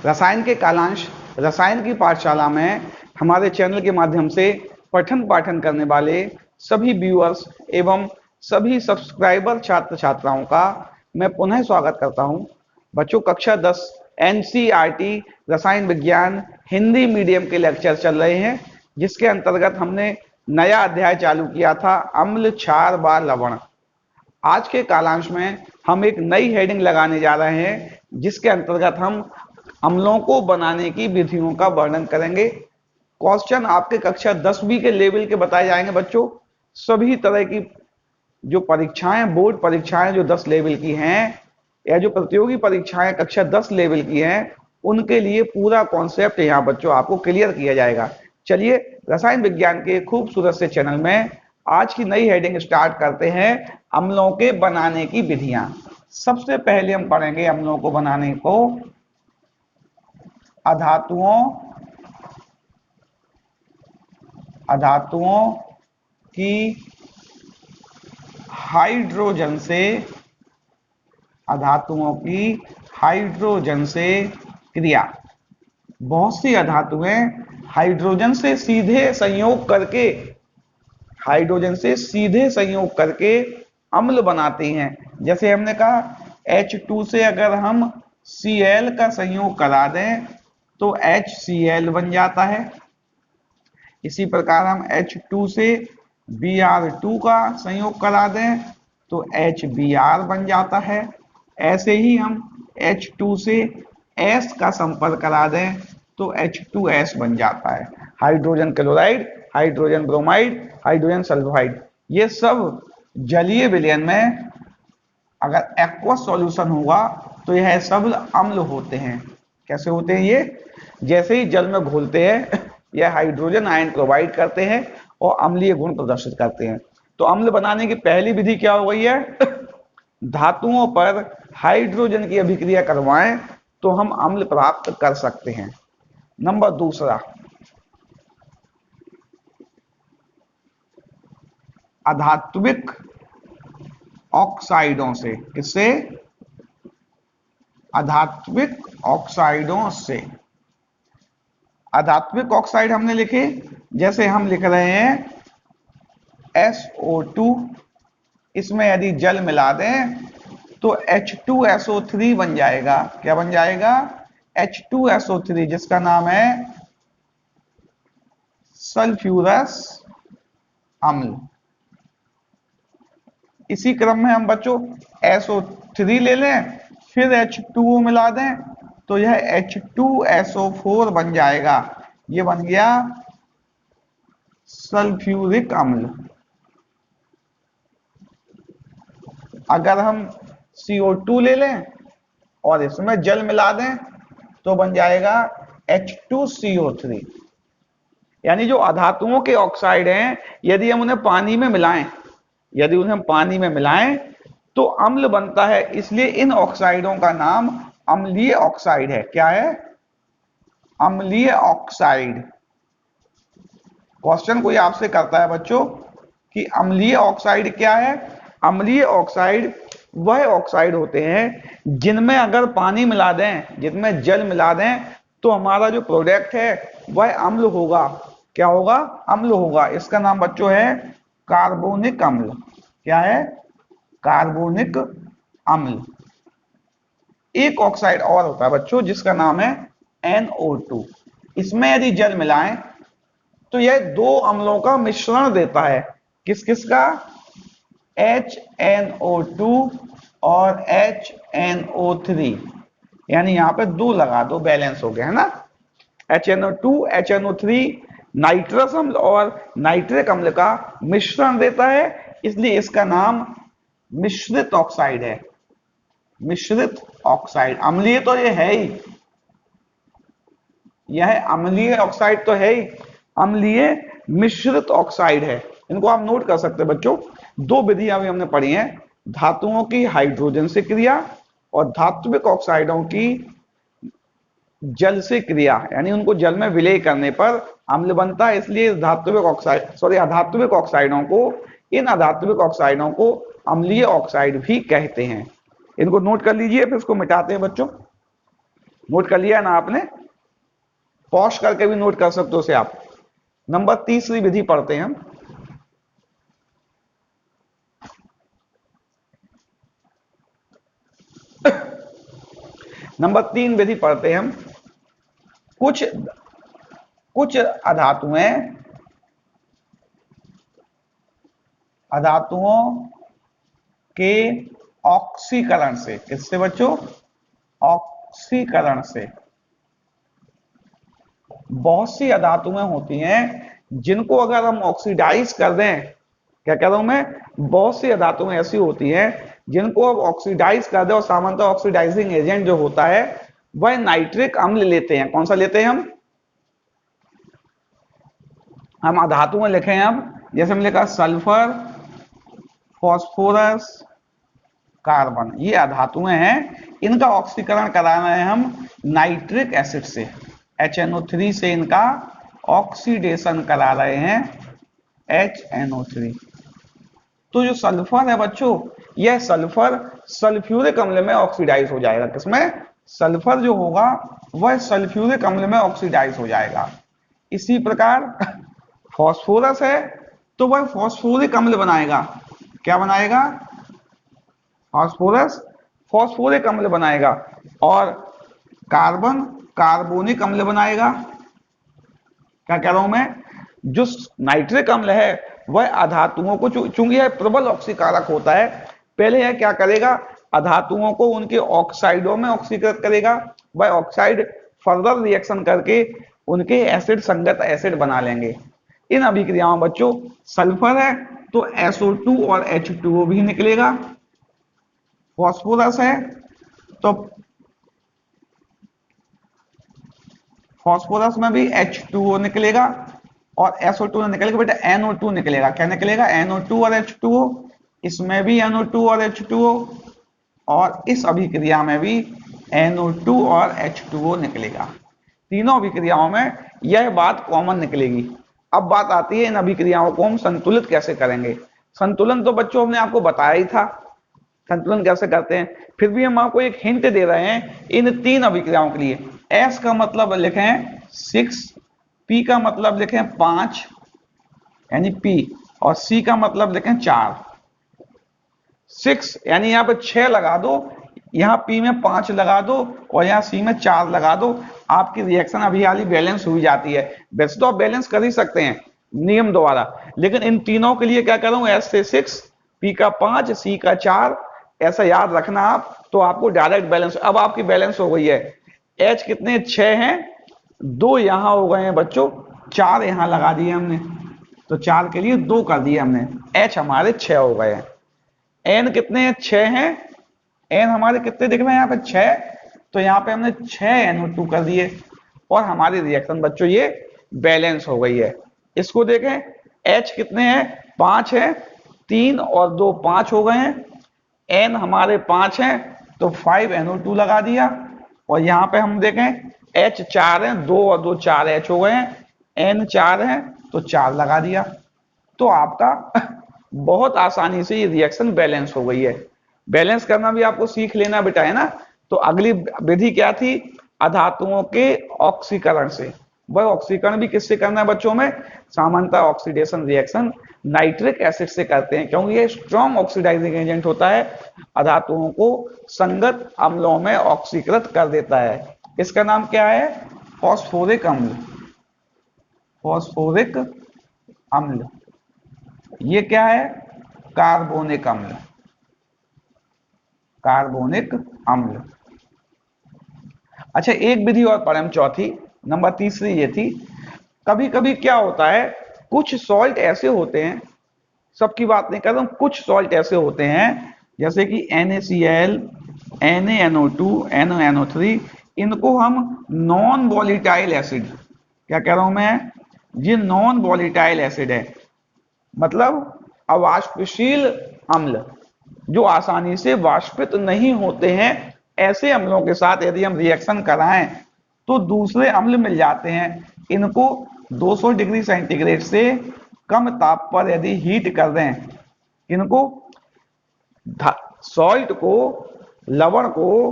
रसायन के कालांश रसायन की पाठशाला में हमारे चैनल के माध्यम से पठन पाठन करने वाले सभी व्यूअर्स एवं सभी सब्सक्राइबर छात्र छात्राओं का मैं पुनः स्वागत करता हूं। बच्चों, कक्षा 10 एनसीईआरटी रसायन विज्ञान हिंदी मीडियम के लेक्चर चल रहे हैं, जिसके अंतर्गत हमने नया अध्याय चालू किया था, अम्ल क्षार व लवण। आज के कालांश में हम एक नई हेडिंग लगाने जा रहे हैं, जिसके अंतर्गत हम अम्लों को बनाने की विधियों का वर्णन करेंगे। क्वेश्चन आपके कक्षा 10वीं के लेवल के बताए जाएंगे। बच्चों, सभी तरह की जो परीक्षाएं, बोर्ड परीक्षाएं जो 10 लेवल की हैं या जो प्रतियोगी परीक्षाएं कक्षा 10 लेवल की हैं, उनके लिए पूरा कॉन्सेप्ट यहाँ बच्चों आपको क्लियर किया जाएगा। चलिए, रसायन विज्ञान के खूबसूरत से चैनल में आज की नई हेडिंग स्टार्ट करते हैं, अम्लों के बनाने की विधियां। सबसे पहले हम पढ़ेंगे अम्लों को बनाने को अधातुओं की हाइड्रोजन से क्रिया। बहुत सी अधातुएं हाइड्रोजन से सीधे संयोग करके अम्ल बनाती हैं। जैसे हमने कहा H2 से अगर हम Cl का संयोग करा दें तो HCl बन जाता है। इसी प्रकार हम H2 से Br2 का संयोग करा दें तो HBr बन जाता है। ऐसे ही हम H2 से S का संपर्क करा दें तो H2S बन जाता है। Hydrogen chloride, hydrogen bromide, hydrogen sulphide, ये सब जलीय विलयन में अगर एक्वस सॉल्यूशन होगा तो यह सब अम्ल होते हैं। कैसे होते हैं ये? जैसे ही जल में घोलते हैं यह हाइड्रोजन आयन प्रोवाइड करते हैं और अम्लीय गुण प्रदर्शित करते हैं। तो अम्ल बनाने की पहली विधि क्या हो गई है? धातुओं पर हाइड्रोजन की अभिक्रिया करवाएं तो हम अम्ल प्राप्त कर सकते हैं। नंबर दूसरा, अधात्विक ऑक्साइडों से। किससे? अधात्विक ऑक्साइडों से। अधात्विक ऑक्साइड हमने लिखे, जैसे हम लिख रहे हैं SO2, इसमें यदि जल मिला दें तो H2SO3 बन जाएगा। क्या बन जाएगा? H2SO3, जिसका नाम है सल्फ्यूरस अम्ल। इसी क्रम में हम बच्चों SO3 ले लें, फिर H2O मिला दें तो यह H2SO4 बन जाएगा। ये बन गया सल्फ्यूरिक अम्ल। अगर हम CO2 ले लें और इसमें जल मिला दें तो बन जाएगा H2CO3। यानी जो अधातुओं के ऑक्साइड हैं, यदि हम उन्हें पानी में मिलाएं तो अम्ल बनता है। इसलिए इन ऑक्साइडों का नाम अम्लीय ऑक्साइड है। क्या है? अम्लीय ऑक्साइड। क्वेश्चन कोई आपसे करता है बच्चों कि अम्लीय ऑक्साइड क्या है? अम्लीय ऑक्साइड वह ऑक्साइड होते हैं जिनमें अगर पानी मिला दें, जिनमें जल मिला दें, तो हमारा जो प्रोडक्ट है वह अम्ल होगा। क्या होगा? अम्ल होगा। इसका नाम बच्चों है कार्बोनिक अम्ल। क्या है? कार्बोनिक अम्ल। एक ऑक्साइड और होता है बच्चों जिसका नाम है NO2। इसमें यदि जल मिलाएं तो यह दो अम्लों का मिश्रण देता है। किस किस का? HNO2 और HNO3। यानी यहां पे दो लगा दो, बैलेंस हो गया है ना। HNO2 HNO3 नाइट्रस अम्ल और नाइट्रिक अम्ल का मिश्रण देता है, इसलिए इसका नाम मिश्रित ऑक्साइड है। मिश्रित ऑक्साइड। अम्लीय तो ये है ही, यह अम्लीय ऑक्साइड तो है ही, अम्लीय मिश्रित ऑक्साइड है। इनको आप नोट कर सकते हैं बच्चों। दो विधियां भी हमने पढ़ी हैं, धातुओं की हाइड्रोजन से क्रिया और धात्विक ऑक्साइडों की जल से क्रिया, यानी उनको जल में विलय करने पर अम्ल बनता है। इसलिए अधात्विक ऑक्साइडों को अम्लीय ऑक्साइड भी कहते हैं। इनको नोट कर लीजिए, फिर इसको मिटाते हैं बच्चों। नोट कर लिया ना आपने? पॉज करके भी नोट कर सकते हो उसे आप। नंबर तीसरी विधि पढ़ते हैं हम। नंबर 3 विधि पढ़ते हैं हम। कुछ कुछ अधातुओं के ऑक्सीकरण से, किससे बच्चों? ऑक्सीकरण से। बहुत सी अधातुएं होती हैं जिनको अगर हम ऑक्सीडाइज कर दें, क्या कह रहा हूं मैं, बहुत सी अधातुएं ऐसी होती हैं जिनको अब ऑक्सीडाइज कर दे, और सामान्यतः ऑक्सीडाइजिंग एजेंट जो होता है वह नाइट्रिक अम्ल लेते हैं। कौन सा लेते हैं हम धातुएं लिखे हैं अब, जैसे हम लिखा सल्फर, फॉस्फोरस, कार्बन, ये अधातुएं हैं, इनका ऑक्सीकरण करा रहे हैं हम नाइट्रिक एसिड से, HNO3 से इनका ऑक्सीडेशन करा रहे हैं, HNO3। तो जो सल्फर है बच्चों, यह सल्फर सल्फ्यूरिक अम्ल में ऑक्सीडाइज हो जाएगा। किसमें? सल्फर जो होगा वह सल्फ्यूरिक अम्ल में ऑक्सीडाइज हो जाएगा। इसी प्रकार फॉस्फोरस है तो वह फॉस्फोरिक अम्ल बनाएगा। क्या बनाएगा? फॉस्फोरस फॉस्फोरिक अम्ल बनाएगा। और कार्बन कार्बोनिक अम्ल बनाएगा। क्या कह रहा हूं मैं? जो नाइट्रिक अम्ल है वह अधातुओं को, चूंकि यह प्रबल ऑक्सीकारक होता है, पहले यह क्या करेगा, अधातुओं को उनके ऑक्साइडों में ऑक्सीकृत करेगा। वह ऑक्साइड फर्दर रिएक्शन करके उनके एसिड संगत एसिड बना लेंगे। इन अभिक्रियाओं में बच्चों सल्फर है तो SO2 और H2O भी निकलेगा। फॉस्फोरस है तो फॉस्फोरस में भी H2O निकलेगा, और SO2 निकलेगा बेटा NO2 निकलेगा। क्या निकलेगा? NO2 और H2O। इसमें भी NO2 और H2O, और इस अभिक्रिया में भी NO2 और H2O निकलेगा। तीनों अभिक्रियाओं में यह बात कॉमन निकलेगी। अब बात आती है इन अभिक्रियाओं को हम संतुलित कैसे करेंगे। संतुलन तो बच्चों हमने आपको बताया ही था, संतुलन कैसे करते हैं, फिर भी हम आपको एक हिंट दे रहे हैं इन तीन अभिक्रियाओं के लिए। S का मतलब लिखें 6, P का मतलब लिखें 5 यानी P, और C का मतलब लिखें 4। 6 यानी यहाँ पे 6 लगा दो, यहाँ P में 5 लगा दो, और यहाँ C में 4 लगा दो, आपकी रिएक्शन अभी हाल ही बैलेंस हुई जाती है। वैसे तो आप बैलेंस कर ही सकते हैं नियम द्वारा, लेकिन इन तीनों के लिए क्या करूं, S से 6, P का 5, C का 4, ऐसा याद रखना आप, तो आपको डायरेक्ट बैलेंस। अब आपकी बैलेंस हो गई है। H कितने? 6 हैं, 2 यहां हो गए हैं बच्चों, 4 यहां लगा दिए हमने, तो 4 के लिए 2 कर दिए हमने, H हमारे 6 हो गए हैं। N कितने हैं? 6 हैं, N हमारे कितने दिख रहे हैं यहाँ पे? 6, तो यहाँ पे हमने 6 NO2 कर दिए, और हमारी रिएक्शन बच्चों ये बैलेंस हो गई है। इसको देखें, H कितने हैं? 5 है, 3 और 2 5 हो गए हैं, N हमारे 5 हैं तो 5 NO2 लगा दिया, और यहाँ पे हम देखें H 4 है, 2 और 2 4 H हो गए हैं, N 4 है तो 4 लगा दिया। तो आपका बहुत आसानी से ये रिएक्शन बैलेंस हो गई है। बैलेंस करना भी आपको सीख लेना बेटा, है ना। तो अगली विधि क्या थी? अधातुओं के ऑक्सीकरण से। वह ऑक्सीकरण भी किससे करना है बच्चों में? सामान्यतः ऑक्सीडेशन रिएक्शन नाइट्रिक एसिड से करते हैं, क्योंकि ये स्ट्रॉन्ग ऑक्सीडाइजिंग एजेंट होता है, अधातुओं को संगत अम्लों में ऑक्सीकृत कर देता है। इसका नाम क्या है? फॉस्फोरिक अम्ल। फॉस्फोरिक अम्ल। ये क्या है? कार्बोनिक अम्ल। कार्बोनिक अम्ल। अच्छा, एक विधि और पढ़े हम, चौथी, नंबर तीसरी ये थी। कभी कभी क्या होता है, कुछ सॉल्ट ऐसे होते हैं, सबकी बात नहीं कर रहा हूं, कुछ सॉल्ट ऐसे होते हैं जैसे कि NaCl, NaNO2, NaNO3, इनको हम नॉन वॉलीटाइल एसिड, क्या कह रहा हूं मैं, ये नॉन वॉलीटाइल एसिड है, मतलब अवाष्पशील अम्ल, जो आसानी से वाष्पित नहीं होते हैं। ऐसे अम्लों के साथ यदि हम रिएक्शन कराएं तो दूसरे अम्ल मिल जाते हैं। इनको 200 डिग्री सेंटीग्रेड से कम ताप पर यदि हीट कर दें, इनको सॉल्ट को, लवण को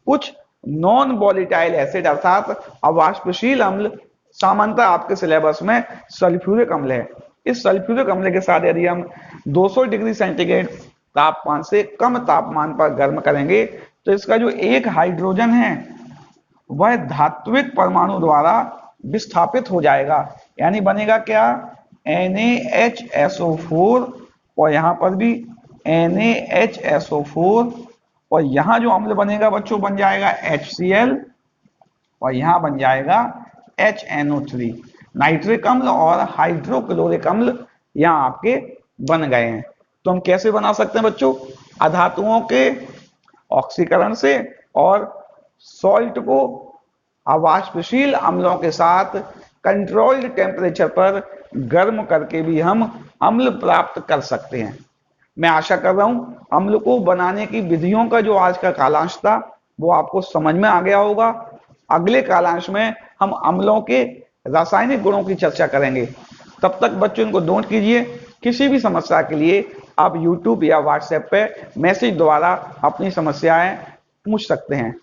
कुछ नॉन वोलेटाइल एसिड अर्थात अवाष्पशील अम्ल सामान्यतः आपके सिलेबस में सल्फ्यूरिक अम्ल है। इस सल्फ्यूरिक अम्ल के साथ यदि हम 200 डिग्री सेंटीग्रेड तापमान से कम तापमान पर गर्म करेंगे तो इसका जो एक हाइड्रोजन है वह धात्विक परमाणु द्वारा विस्थापित हो जाएगा, यानी बनेगा क्या, NaHSO4 और यहां पर भी NaHSO4 और यहां जो अम्ल बनेगा बच्चों बन जाएगा HCl और यहां बन जाएगा HNO3। नाइट्रिक अम्ल और हाइड्रोक्लोरिक अम्ल यहां आपके बन गए हैं। तो हम कैसे बना सकते हैं बच्चों, अधातुओं के ऑक्सीकरण से और सॉल्ट को अवाष्पशील अम्लों के साथ कंट्रोल्ड टेम्परेचर पर गर्म करके भी हम अम्ल प्राप्त कर सकते हैं। मैं आशा कर रहा हूं अम्ल को बनाने की विधियों का जो आज का कालांश था वो आपको समझ में आ गया होगा। अगले कालांश में हम अम्लों के रासायनिक गुणों की चर्चा करेंगे। तब तक बच्चों इनको नोट कीजिए। किसी भी समस्या के लिए आप YouTube या WhatsApp पे मैसेज द्वारा अपनी समस्याएं पूछ सकते हैं।